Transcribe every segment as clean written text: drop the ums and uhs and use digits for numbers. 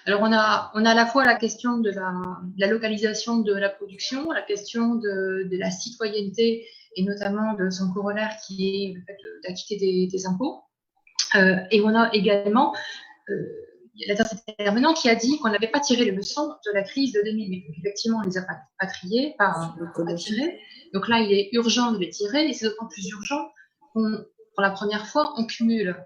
Alors, on a à la fois la question de la localisation de la production, la question de la citoyenneté et notamment de son corollaire qui est le fait d'acquitter des impôts. Et on a également l'intervenant qui a dit qu'on n'avait pas tiré les leçons de la crise de 2008. Donc, effectivement, on les a pas triés, pas tirés. Donc là, il est urgent de les tirer et c'est d'autant plus urgent qu'on, pour la première fois, on cumule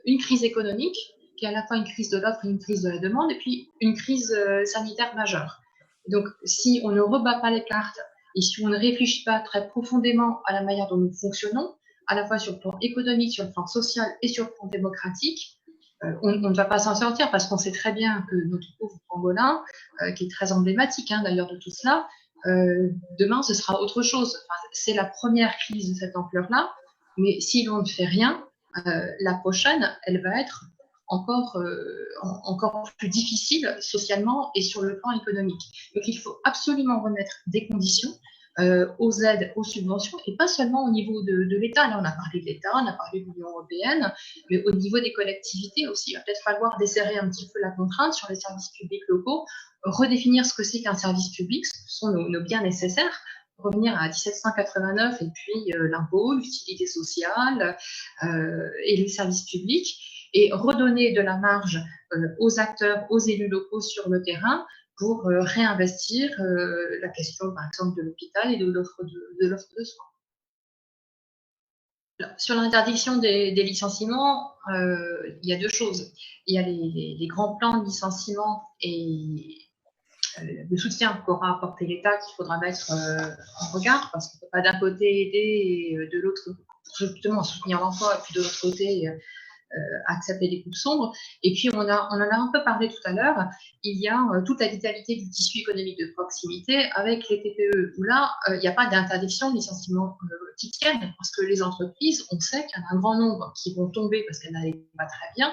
une crise économique qui est à la fois une crise de l'offre et une crise de la demande et puis une crise sanitaire majeure. Donc, si on ne rebat pas les cartes et si on ne réfléchit pas très profondément à la manière dont nous fonctionnons, à la fois sur le plan économique, sur le plan social et sur le plan démocratique, on ne va pas s'en sortir parce qu'on sait très bien que notre pauvre pangolin, qui est très emblématique d'ailleurs de tout cela, demain ce sera autre chose. Enfin, c'est la première crise de cette ampleur-là, mais si l'on ne fait rien, la prochaine, elle va être encore plus difficile socialement et sur le plan économique. Donc il faut absolument remettre des conditions aux aides, aux subventions, et pas seulement au niveau de l'État. Là, on a parlé de l'État, on a parlé de l'Union européenne, mais au niveau des collectivités aussi. Il va peut-être falloir desserrer un petit peu la contrainte sur les services publics locaux, redéfinir ce que c'est qu'un service public, ce sont nos biens nécessaires, revenir à 1789 et puis l'impôt, l'utilité sociale et les services publics, et redonner de la marge aux acteurs, aux élus locaux sur le terrain pour réinvestir la question, par exemple, de l'hôpital et de l'offre de soins. Alors, sur l'interdiction des licenciements, il y a deux choses. Il y a les grands plans de licenciement et le soutien qu'aura apporté l'État qu'il faudra mettre en regard, parce qu'on ne peut pas d'un côté aider et de l'autre justement soutenir l'emploi, et puis de l'autre côté accepter les coupes sombres. Et puis, on en a un peu parlé tout à l'heure, il y a toute la vitalité du tissu économique de proximité avec les TPE, où là, il n'y a pas d'interdiction de licenciement qui tienne, parce que les entreprises, on sait qu'il y en a un grand nombre qui vont tomber parce qu'elles n'allaient pas très bien.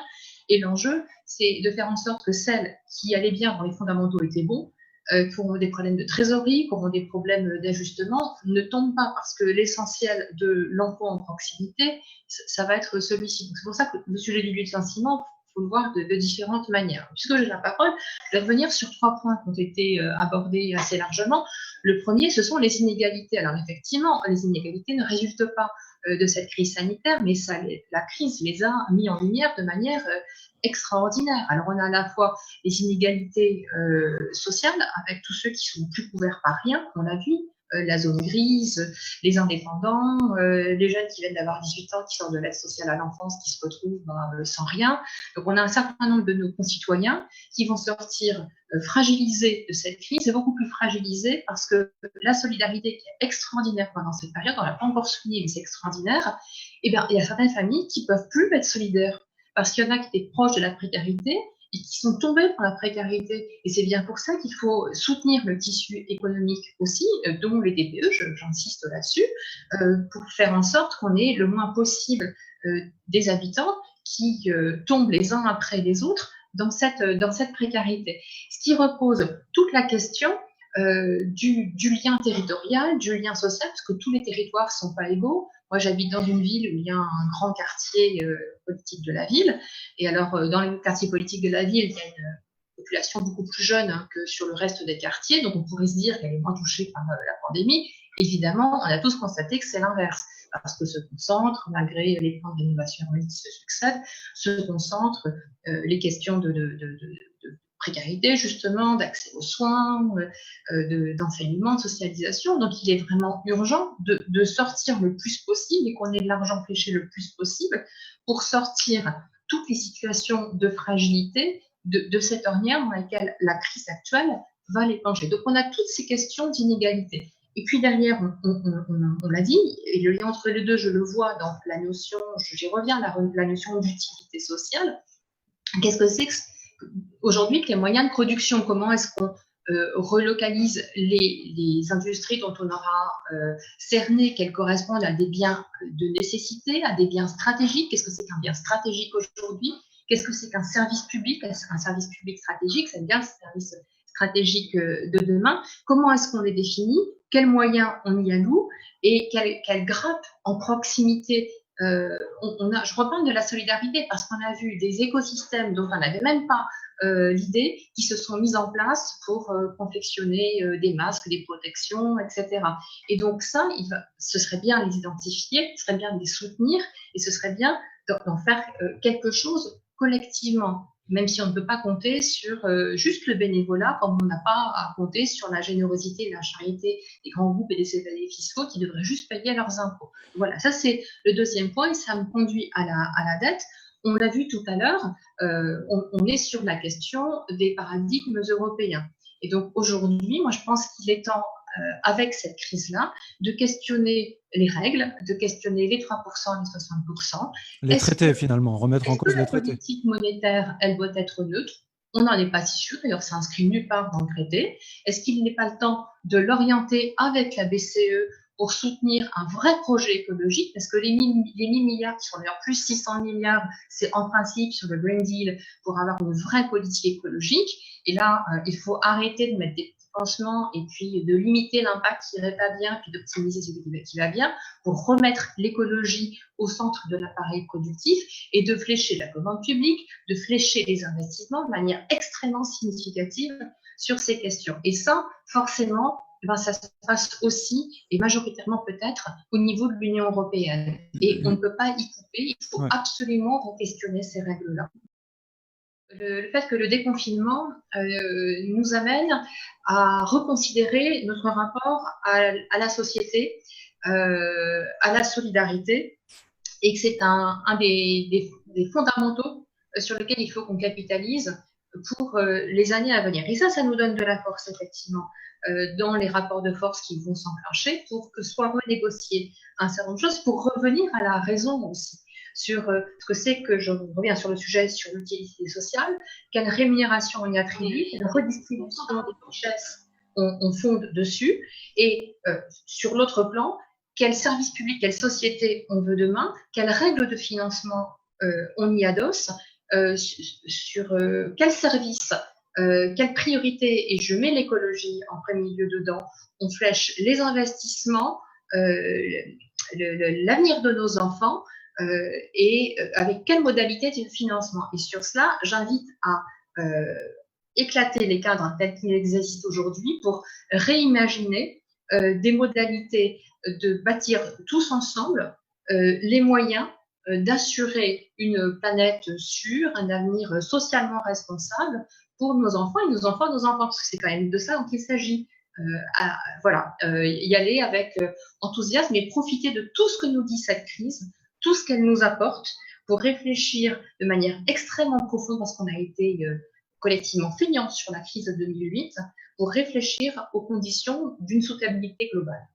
Et l'enjeu, c'est de faire en sorte que celles qui allaient bien, dont les fondamentaux étaient bons, qui auront des problèmes de trésorerie, qui auront des problèmes d'ajustement, ne tombent pas, parce que l'essentiel de l'emploi en proximité, ça va être celui-ci. C'est pour ça que le sujet du licenciement, il faut le voir de différentes manières. Puisque j'ai la parole, je vais revenir sur 3 points qui ont été abordés assez largement. Le premier, ce sont les inégalités. Alors effectivement, les inégalités ne résultent pas de cette crise sanitaire, mais la crise les a mis en lumière de manière extraordinaire. Alors on a à la fois les inégalités sociales avec tous ceux qui sont plus couverts par rien, on l'a vu, la zone grise, les indépendants, les jeunes qui viennent d'avoir 18 ans, qui sortent de l'aide sociale à l'enfance, qui se retrouvent sans rien. Donc on a un certain nombre de nos concitoyens qui vont sortir fragilisés de cette crise, et beaucoup plus fragilisés parce que la solidarité qui est extraordinaire pendant cette période, on ne l'a pas encore souligné, mais c'est extraordinaire, et bien, il y a certaines familles qui ne peuvent plus être solidaires parce qu'il y en a qui étaient proches de la précarité et qui sont tombés dans la précarité. Et c'est bien pour ça qu'il faut soutenir le tissu économique aussi, dont les TPE, j'insiste là-dessus, pour faire en sorte qu'on ait le moins possible des habitants qui tombent les uns après les autres dans cette précarité. Ce qui repose toute la question du lien territorial, du lien social, parce que tous les territoires ne sont pas égaux. Moi, j'habite dans une ville où il y a un grand quartier politique de la ville. Et alors, dans les quartiers politiques de la ville, il y a une population beaucoup plus jeune que sur le reste des quartiers. Donc, on pourrait se dire qu'elle est moins touchée par la pandémie. Évidemment, on a tous constaté que c'est l'inverse. Parce que se concentrent, malgré les plans de rénovation qui se succèdent, se concentrent les questions de précarité, justement, d'accès aux soins, d'enseignement, de socialisation. Donc, il est vraiment urgent de sortir le plus possible et qu'on ait de l'argent fléché le plus possible pour sortir toutes les situations de fragilité de cette ornière dans laquelle la crise actuelle va les plonger. Donc, on a toutes ces questions d'inégalité. Et puis derrière, on l'a dit, et le lien entre les deux, je le vois dans la notion, j'y reviens, la notion d'utilité sociale. Qu'est-ce que c'est aujourd'hui que les moyens de production? Comment est-ce qu'on relocalise les industries dont on aura cerné qu'elles correspondent à des biens de nécessité, à des biens stratégiques? Qu'est-ce que c'est qu'un bien stratégique aujourd'hui? Qu'est-ce que c'est qu'un service public? Un service public stratégique, c'est bien un service stratégique de demain. Comment est-ce qu'on les définit? Quels moyens on y alloue? Et quelle grappe en proximité je reparle de la solidarité parce qu'on a vu des écosystèmes dont on n'avait même pas l'idée, qui se sont mises en place pour confectionner des masques, des protections, etc. Et donc ça, ce serait bien les identifier, ce serait bien les soutenir, et ce serait bien d'en faire quelque chose collectivement, même si on ne peut pas compter sur juste le bénévolat, comme on n'a pas à compter sur la générosité et la charité des grands groupes et des évadés fiscaux qui devraient juste payer leurs impôts. Voilà, ça c'est le deuxième point, et ça me conduit à la dette. On l'a vu tout à l'heure, on est sur la question des paradigmes européens. Et donc aujourd'hui, moi je pense qu'il est temps, avec cette crise-là, de questionner les règles, de questionner les 3%, les 60%. Les traités, finalement, remettre en cause La les traités. politique monétaire, elle doit être neutre? On n'en est pas si sûr, d'ailleurs c'est inscrit nulle part dans le traité. Est-ce qu'il n'est pas le temps de l'orienter avec la BCE pour soutenir un vrai projet écologique? Parce que les 1000 milliards qui sont d'ailleurs plus 600 milliards, c'est en principe sur le Green Deal pour avoir une vraie politique écologique. Et là, il faut arrêter de mettre des petits pansements et puis de limiter l'impact qui irait pas bien, puis d'optimiser celui qui va bien, pour remettre l'écologie au centre de l'appareil productif et de flécher la commande publique, de flécher les investissements de manière extrêmement significative sur ces questions. Et ça, forcément, ça se passe aussi, et majoritairement peut-être, au niveau de l'Union européenne. Et on ne peut pas y couper, il faut absolument re-questionner ces règles-là. Le fait que le déconfinement nous amène à reconsidérer notre rapport à la société, à la solidarité, et que c'est un des fondamentaux sur lesquels il faut qu'on capitalise pour les années à venir. Et ça nous donne de la force, effectivement, dans les rapports de force qui vont s'enclencher pour que soit renégocié un certain nombre de choses, pour revenir à la raison aussi sur ce que c'est que, je reviens sur le sujet, sur l'utilité sociale, quelle rémunération on y attribue, quelle redistribution des richesses on fonde dessus, et sur l'autre plan, quel service public, quelle société on veut demain, quelles règles de financement on y adosse, sur quel service, quelle priorité, et je mets l'écologie en premier lieu dedans, on flèche les investissements, l'avenir de nos enfants, et avec quelle modalité de financement. Et sur cela, j'invite à éclater les cadres tels qu'ils existent aujourd'hui pour réimaginer des modalités de bâtir tous ensemble les moyens d'assurer une planète sûre, un avenir socialement responsable pour nos enfants et nos enfants, parce que c'est quand même de ça dont il s'agit. Voilà, y aller avec enthousiasme et profiter de tout ce que nous dit cette crise, tout ce qu'elle nous apporte, pour réfléchir de manière extrêmement profonde, parce qu'on a été collectivement feignants sur la crise de 2008, pour réfléchir aux conditions d'une soutenabilité globale.